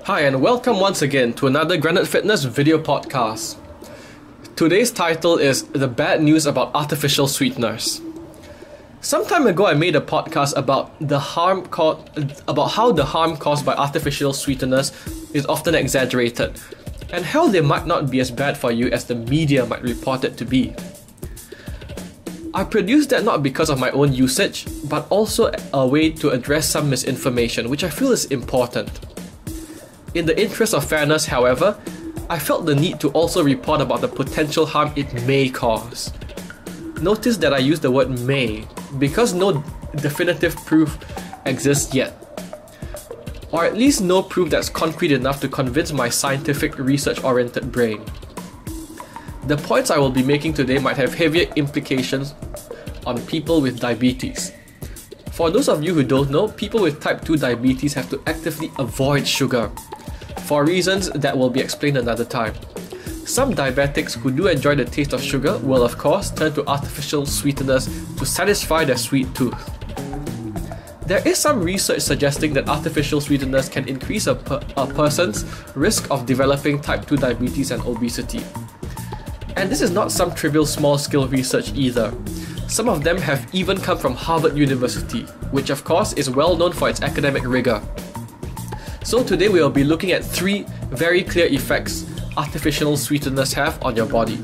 Hi and welcome once again to another Granite Fitness video podcast. Today's title is The Bad News About Artificial Sweeteners. Some time ago I made a podcast about how the harm caused by artificial sweeteners is often exaggerated and how they might not be as bad for you as the media might report it to be. I produced that not because of my own usage, but also a way to address some misinformation which I feel is important. In the interest of fairness, however, I felt the need to also report about the potential harm it may cause. Notice that I use the word may, because no definitive proof exists yet. Or at least no proof that's concrete enough to convince my scientific research-oriented brain. The points I will be making today might have heavier implications on people with diabetes. For those of you who don't know, people with type 2 diabetes have to actively avoid sugar, for reasons that will be explained another time. Some diabetics who do enjoy the taste of sugar will of course turn to artificial sweeteners to satisfy their sweet tooth. There is some research suggesting that artificial sweeteners can increase a person's risk of developing type 2 diabetes and obesity. And this is not some trivial small-scale research either. Some of them have even come from Harvard University, which of course is well known for its academic rigor. So today we will be looking at 3 very clear effects artificial sweeteners have on your body.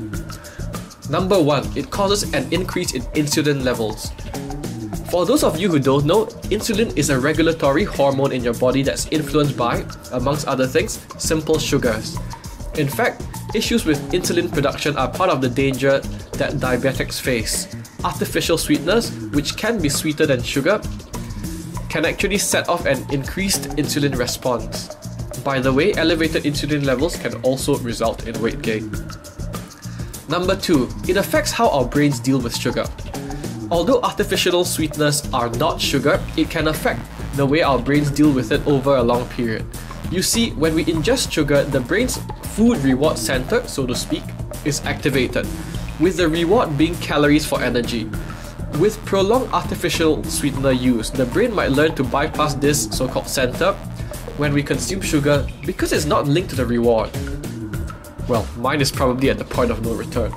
Number 1, it causes an increase in insulin levels. For those of you who don't know, insulin is a regulatory hormone in your body that's influenced by, amongst other things, simple sugars. In fact, issues with insulin production are part of the danger that diabetics face. Artificial sweeteners, which can be sweeter than sugar, can actually set off an increased insulin response. By the way, elevated insulin levels can also result in weight gain. Number 2, it affects how our brains deal with sugar. Although artificial sweeteners are not sugar, it can affect the way our brains deal with it over a long period. You see, when we ingest sugar, the brain's food reward center, so to speak, is activated, with the reward being calories for energy. With prolonged artificial sweetener use, the brain might learn to bypass this so-called center when we consume sugar because it's not linked to the reward. Well, mine is probably at the point of no return.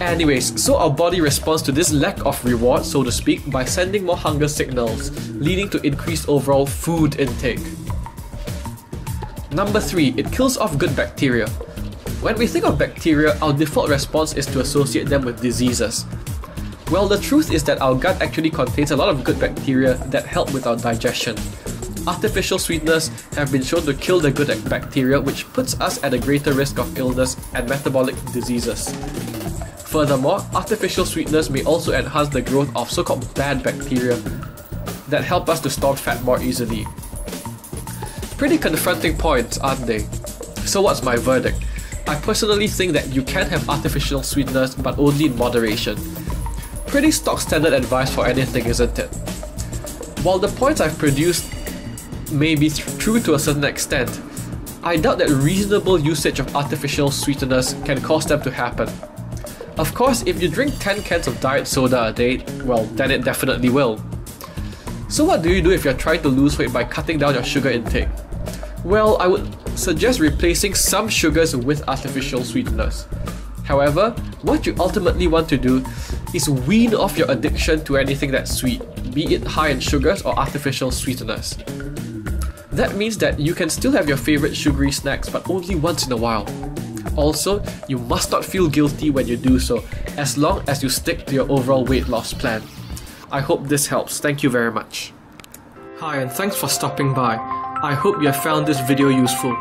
Anyways, so our body responds to this lack of reward, so to speak, by sending more hunger signals, leading to increased overall food intake. Number 3, it kills off good bacteria. When we think of bacteria, our default response is to associate them with diseases. Well, the truth is that our gut actually contains a lot of good bacteria that help with our digestion. Artificial sweeteners have been shown to kill the good bacteria, which puts us at a greater risk of illness and metabolic diseases. Furthermore, artificial sweeteners may also enhance the growth of so-called bad bacteria that help us to store fat more easily. Pretty confronting points, aren't they? So what's my verdict? I personally think that you can have artificial sweeteners, but only in moderation. Pretty stock standard advice for anything, isn't it? While the points I've produced may be true to a certain extent, I doubt that reasonable usage of artificial sweeteners can cause them to happen. Of course, if you drink 10 cans of diet soda a day, well, then it definitely will. So what do you do if you're trying to lose weight by cutting down your sugar intake? Well, I would suggest replacing some sugars with artificial sweeteners. However, what you ultimately want to do is wean off your addiction to anything that's sweet, be it high in sugars or artificial sweeteners. That means that you can still have your favorite sugary snacks, but only once in a while. Also, you must not feel guilty when you do so, as long as you stick to your overall weight loss plan. I hope this helps. Thank you very much. Hi, and thanks for stopping by. I hope you have found this video useful.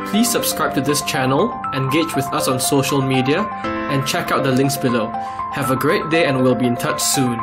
Please subscribe to this channel, engage with us on social media, and check out the links below. Have a great day and we'll be in touch soon.